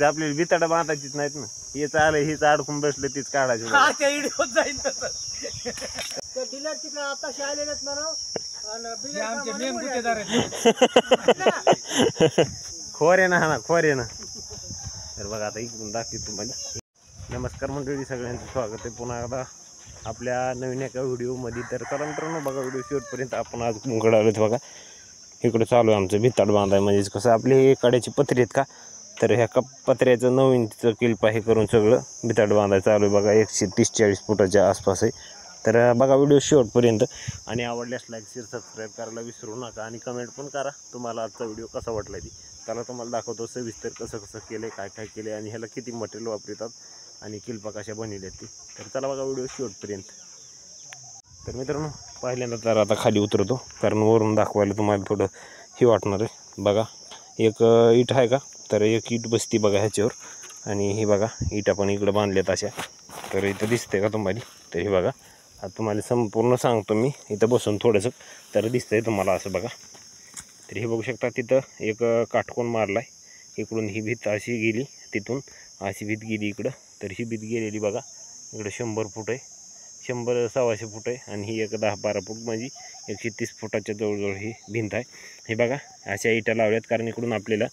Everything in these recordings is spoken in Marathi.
आपल्याला बिताडा बांधायचीच नाहीत ना. हे चाललं हेच अडकून बसलं तीच काढायची. खोरे ना खोरे ना. तर बघा आता इकडून दाखवतो तुम्हाला. नमस्कार मंडळी, सगळ्यांचं स्वागत आहे पुन्हा एकदा आपल्या नवीन एका व्हिडिओमध्ये. तर चला मित्रांनो, बघा व्हिडिओ शेवटपर्यंत. आपण आज मुंगड आलोत बघा. इकडे चालू आहे आमचं भिताड बांधाय. म्हणजे कसं आपले कड्याची पत्रे आहेत का, तर ह्या पत्र्याचं 9 इंचचं किल्पा हे करून सगळं भिताड बांधायचं चालू आहे बघा. 130-140 फुटाच्या आसपास आहे. तर बघा व्हिडिओ शेवटपर्यंत. आणि आवडल्यास लाईक शेअर सबस्क्राईब करायला विसरू नका. आणि कमेंट पण करा तुम्हाला आजचा व्हिडिओ कसा वाटला ती. त्याला तुम्हाला दाखवतो सविस्तर कसं कसं केलं, काय काय केलं आणि ह्याला किती मटेरियल वापरतात आणि किल्पा कशा बनवल्यात ती. तर चला बघा व्हिडिओ शेवटपर्यंत. तर मित्रांनो, पहिल्यांदा तर आता खाली उतरतो, कारण वरून दाखवायला तुम्हाला थोडं हे वाटणार आहे. बघा एक इट आहे का, तर एक इट बसती बघा ह्याच्यावर. आणि हे बघा इटा पण इकडं बांधल्यात अशा. तर इथं दिसतंय का तुम्हाला. तर हे बघा आता तुम्हाला संपूर्ण सांगतो मी इथं बसून थोडंसं. तर दिसतंय तुम्हाला असं बघा. तर हे बघू शकता तिथं एक काटकोन मारला आहे. इकडून ही भीत अशी गेली, तिथून अशी भीत गेली इकडं. तर ही भीत गेलेली बघा इकडं 100 फूट आहे, 100-125 फूट आहे. आणि ही एक 10-12 फूट म्हणजे 130 फुटाच्या जवळजवळ ही भिंत आहे. हे बघा अशा इटा लावल्यात, कारण इकडून आपल्याला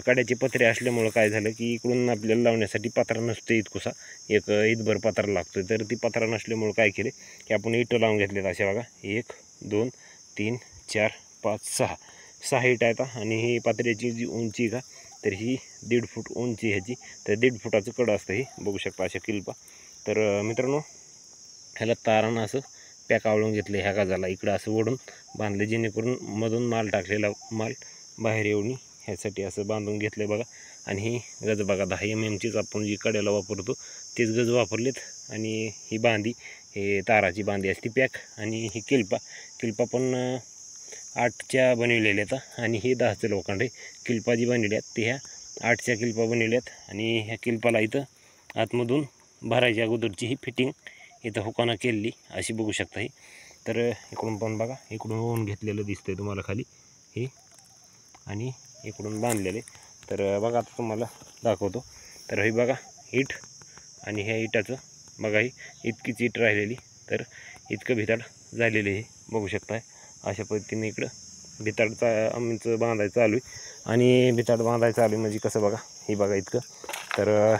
कड्याचे पत्रे असल्यामुळं काय झालं की इकडून आपल्याला लावण्यासाठी पत्रा नसतो इतकुसा, एक इतभर पत्रा लागतो. तर ती पत्रा नसल्यामुळं काय केले की आपण इटं लावून घेतलेत अशा बघा. 1 2 3 4 5 6 इटा आहेत. आणि ही पत्र्याची जी उंची का, तर ही 1.5 फूट उंची ह्याची. तर 1.5 फुटाचं कडं असतं हे, बघू शकता अशा किल्पा. तर मित्रांनो, ह्याला तारानं असं पॅक आवळून घेतलं ह्या गाजाला, इकडं असं ओढून बांधलं, जेणेकरून मधून माल टाकलेला माल बाहेर येऊन ह्यासाठी असं बांधून घेतलं बघा. आणि ही गज बघा 10 mm आपण जी कड्याला वापरतो तेच गज वापरलेत. आणि ही बांधी हे ताराची बांधी असते पॅक. आणि ही किल्पा पण 8च्या बनवलेल्या आहेत. आणि ही 10चं लोखंड आहे. किल्पा जी बनवल्यात ते ह्या 8च्या किल्पा बनवल्यात. आणि ह्या किल्पाला इथं आतमधून भरायच्या अगोदरची ही फिटिंग इथं हुकाना केलेली अशी बघू शकता ही. तर इकडून पण बघा, इकडून ओढून घेतलेलं दिसतंय तुम्हाला खाली हे, आणि इकडून बांधलेले. तर बघा आता तुम्हाला दाखवतो. तर हे बघा इट, आणि ह्या इटाचं बघा ही इतकीच इट राहिलेली. तर इतकं भिताड झालेलं हे बघू शकताय. अशा पद्धतीने इकडं भिताडचा आमचं बांधायचं चालू आहे. आणि भिताड बांधायचं चालू आहे म्हणजे कसं बघा, ही बघा इतकं. तर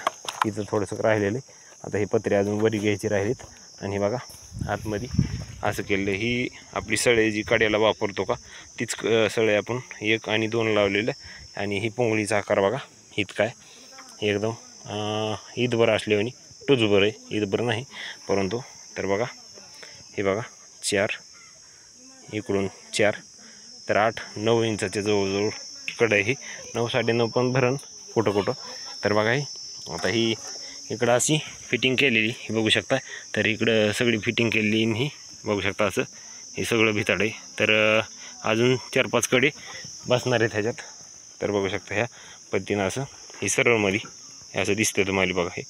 इथं थोडंसं राहिलेलं आहे. आता ही पत्रे अजून वरी घ्यायची राहिलीत. आणि बघा आतमध्ये असं केलं. ही आपली सळे जी कड्याला वापरतो का, तीच सळे आपण 1 आणि 2 लावलेलं. आणि ही पोंगळीचा आकार बघा इतका आहे एकदम. ईदभर असल्यावानी टुजभर आहे, ईदभर नाही परंतु. तर बघा हे बघा 4, इकडून 4, तर 8-9 इंचाच्या जवळजवळ कडं आहे ही. 9-9.5 पण भरण कुठं. तर बघा ही आता ही इकडं अशी फिटिंग केलेली ही बघू शकता. तर इकडं सगळी फिटिंग केलेली ही बघू शकता. असं हे सगळं भिताड आहे. तर अजून 4-5 कडे बसणार आहेत ह्याच्यात. तर बघू शकता ह्या पद्धतीनं असं हे सरळमध्ये हे असं दिसतं तुम्हाला बघा. हे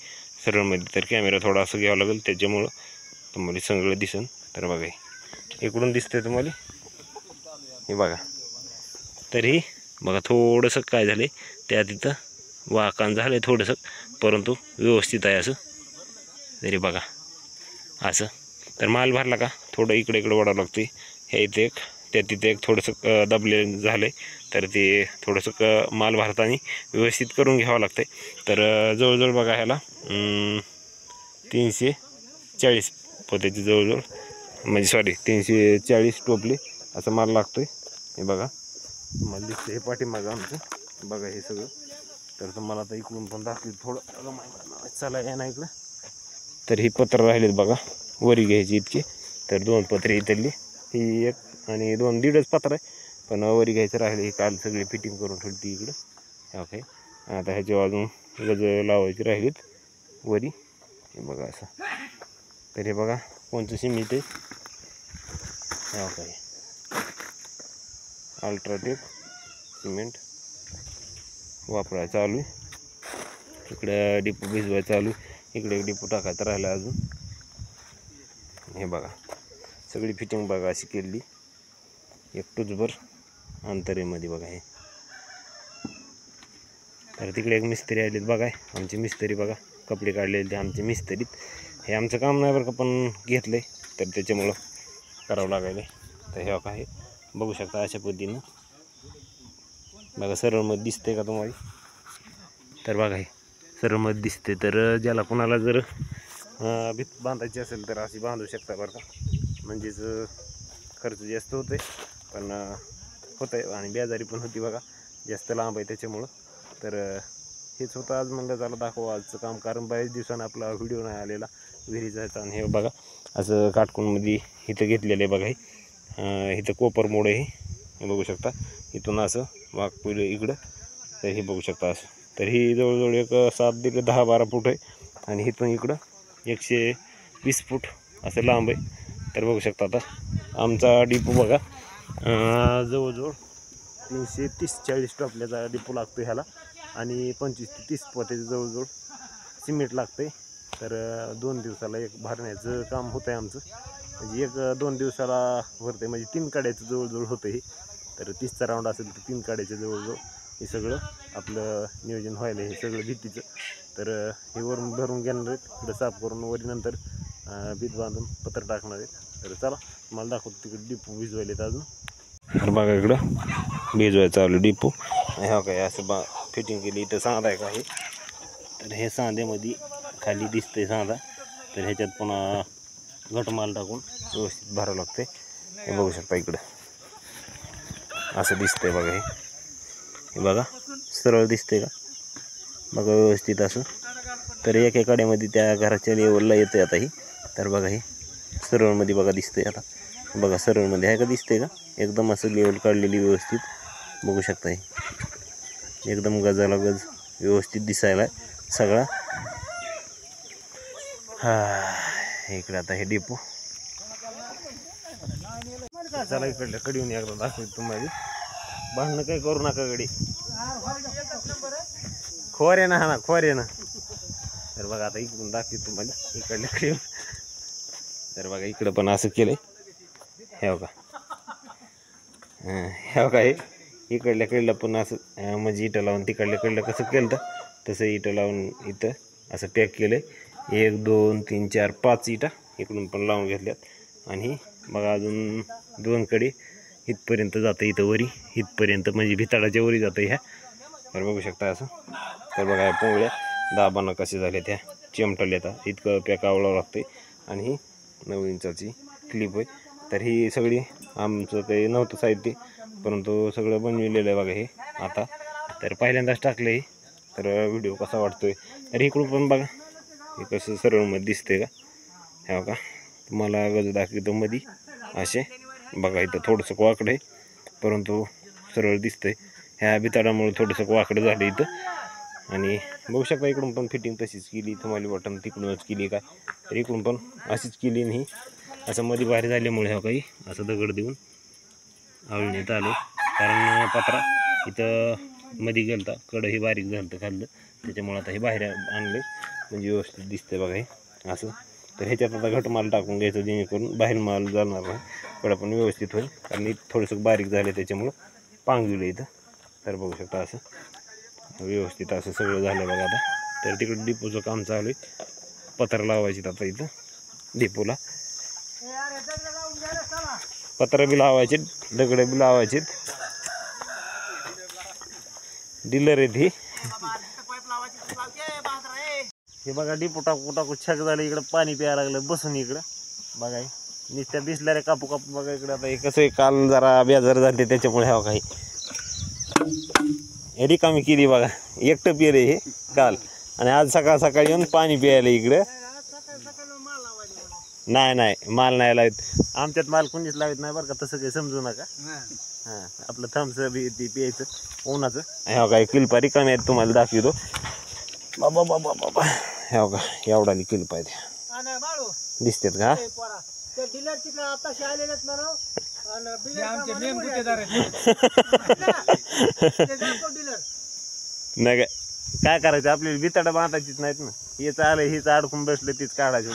सरळमध्ये. तर कॅमेरा थोडा असं घ्यावा लागेल, त्याच्यामुळं तुम्हाला सगळं दिसन. तर बघा हे इकडून दिसतंय तुम्हाला हे बघा. तर हे बघा थोडंसं काय झालं त्या तिथं वाकान झालं आहे थोडंसं, परंतु व्यवस्थित आहे असं. तरी बघा असं. तर माल भरला का थोडं इकडे ओढावं लागते. हे इथे एक, त्या तिथे एक थोडंसं दबले झालं आहे. तर ते थोडंसं माल भरताना व्यवस्थित करून घ्यावं लागतं. तर जवळजवळ बघा ह्याला 340 पोत्याची जवळजवळ, म्हणजे सॉरी 340 टोपले असं माल लागतो आहे. हे बघा मला दिसतं हे पाठीमागं आमचं बघा हे सगळं. तर तुम्हाला आता इकडून पण दाखवलं थोडं चला या ना इकडं. तर ही पत्र राहिलेत बघा वरी घ्यायची इतकी. तर 2 पत्रे इथली, ही 1 आणि 2, 1.5च पत्र आहे. पण वरी घ्यायचं राहिले. ही काल सगळी फिटिंग करून ठेवली इकडं. ओके, आता ह्याच्या अजून गज लावायची राहिलीत वरी. हे बघा असं. तर हे बघा कोणतं सिमेंट आहे, ओके अल्ट्राटेक सिमेंट वापरायचं चालू आहे. इकडं डिपो भिजवायचं चालू आहे. इकडे एक डिपो टाकायचा राहिला अजून. हे बघा सगळी फिटिंग बघा अशी केली. एक टुचभर अंतरेमध्ये बघा हे. तर तिकडे एक मिस्त्री आलेत बघा, आमचे मिस्त्री बघा, कपडे काढलेले ते आमचे मिस्त्रीत. हे आमचं काम नाही बरं का, पण घेतलं आहे तर त्याच्यामुळं करावं लागायला. तर हे काय बघू शकता अशा पद्धतीनं बघा, सरळमध्ये दिसते का तुम्हाला? तर बघा हे सरळमध्ये दिसते. तर ज्याला कोणाला जर भीत बांधायची असेल तर अशी बांधू शकता बरं का, म्हणजेच खर्च जास्त होते पण होतं आहे आणि बेजारी पण होती बघा, जास्त लांब आहे त्याच्यामुळं. तर हेच होतं आज, म्हणलं झालं दाखवा आजचं काम, कारण बऱ्याच दिवसानं आपला व्हिडिओ नाही आलेला विहिरी जायचा. आणि हे बघा असं काटकोणमध्ये इथं घेतलेलं आहे बघा, हे इथं कोपर मोड आहे, हे बघू शकता. इथून असं वाघ पुढे इकडं, तर हे बघू शकता असं. तर ही जवळजवळ एक 7-10-12 फूट आहे आणि इथून इकडं 120 फूट असं लांब आहे. तर बघू शकता आता आमचा डिपो बघा, जवळजवळ 330-40 टोपल्याचा डिपो लागतो ह्याला आणि 25 ते 30 पोत्याचं जवळजवळ सिमेंट लागतं. तर 2 दिवसाला एक भरण्याचं काम होतं आहे आमचं, म्हणजे 1-2 दिवसाला भरते, म्हणजे 3 काड्याचं जवळजवळ होतं हे. तर 30चा राऊंड असेल तर 3 काड्याचं जवळजवळ हे सगळं आपलं नियोजन व्हायला हे सगळं भीतीचं. तर हे वरून भरून घेणार आहेत, पुढं साफ करून वरी नंतर भीत बांधून पत्र टाकणार आहेत. तर चला मला दाखवतो तिकडे डिपो भिजवायलेत अजून. तर बघा इकडं भिजवायचं चालू डिपो. ह्या काय असं फिटिंग केली, इथं सांधा आहे काही. तर हे सांध्यामध्ये खाली दिसतंय सांधा, तर ह्याच्यात पुन्हा घटमाल टाकून व्यवस्थित भरावं लागते. हे बघू शकता इकडं असं दिसतंय बघा, हे बघा सरळ दिसतंय का बघा व्यवस्थित असं. तर एका काड्यामध्ये त्या घराच्या लेवलला येतं आता ही. तर बघा हे सरळमध्ये बघा दिसतंय आता, बघा सरळमध्ये आहे का दिसतंय का, एकदम असं लेवल काढलेली व्यवस्थित बघू शकता. हे एकदम गजाला गज व्यवस्थित दिसायला सगळा. इकडे आता हे डिपो. चला इकडल्या कडीहून एकदा दाखवतो तुम्हाला, भांडणं काही करू नका गडी, खोरे ना, हा ना खोरे ना. तर बघा आता इकडून दाखवतो तुम्हाला इकडल्या कडीहून. तर बघा इकडं पण असं केलंय, हे बघा, हे बघा हे इकडल्या कडलं पण असं म्हणजे इटं लावून तिकडल्या कडलं कसं केलं तसं इटं लावून इथं असं पॅक केलं आहे. 1 2 3 4 5 इटा इकडून पण लावून घेतल्यात. आणि बघा अजून 2 कडे इथपर्यंत जातं, इथं वरी इथपर्यंत, म्हणजे भिताडाच्या वरी जातं ह्या. तर बघू शकता असं. तर बघा या पोंगळ्या दाबानं कसे झाले त्या चिमटल्या, आता इतकं पॅक आवडावं लागते. आणि ही 9 इंचाची क्लिप आहे. तर ही सगळी आमचं काही नव्हतं साहित्य, परंतु सगळं बनविलेलं आहे बघा हे आता. तर पहिल्यांदाच टाकलं आहे, तर व्हिडिओ कसा वाटतोय. तर इकडून पण बघा हे कसं सरळमध्ये दिसते का, हे बघा तुम्हाला गज दाखवतो मध्ये असे बघा. इथं थोडंसं वाकडं आहे परंतु सरळ दिसतंय, ह्या बिताडामुळे थोडंसं वाकडं झालं इथं. आणि बघू शकता इकडून पण फिटिंग तशीच केली, तुम्हाला वाटतं तिकडूनच केली काय, तर इकडून पण अशीच केली. आणि असं मध्ये बाहेर झाल्यामुळे हा काही असं दगड देऊन आवळण्यात आलं, कारण पत्रा इथं मध्ये गेलता, कडं हे बारीक झालं खाल्लं, त्याच्यामुळे आता हे बाहेर आणले म्हणजे व्यवस्थित दिसतंय बघा हे असं. तर ह्याच्यात आता घटमाल टाकून घ्यायचं जेणेकरून बाहेर माल जाणार नाही, कडं पण व्यवस्थित होईल, कारण इथं थोडंसं बारीक झालं त्याच्यामुळं पांगविलं इथं. तर बघू शकता असं व्यवस्थित असं सगळं झालं बघा आता. तर तिकडं डिपोचं काम चालू आहे, पत्र लावायचे आता इथं डिपोला, पत्र बी लावायचे, दगड बी लावायचे. डीलर आहेत हे बघा. डिपो टाकू टाकू छक झालं, इकडं पाणी प्यायला लागलं बसून इकडं बघा. नुसत्या बिसल्यारे कापू कापू बघा इकडं. आता हे कसं आहे, काल जरा बेजार झाले त्याच्यामुळे ह्या काही रिकामी केली बघा, एकटं पिले हे काल, आणि आज सकाळ सकाळी येऊन पाणी प्यायला इकडं. नाही माल नाही लावत आमच्यात, माल कोणीच लावत नाही बरं का, तसं काही समजू नका. हां आपलं थम्सअप बी ती प्यायचं उन्हाचं. ह्या काय किलपा रिकामी आहेत तुम्हाला दाखवतो बाबा बाबा बाबा. ह्या का एवढा किलपा आहेत दिसतात का. नाही काय करायचं, आपल्याला बिताडा बांधायचीच नाहीत ना. हेच आलं, हेच अडकून बसलं, तीच काढायची.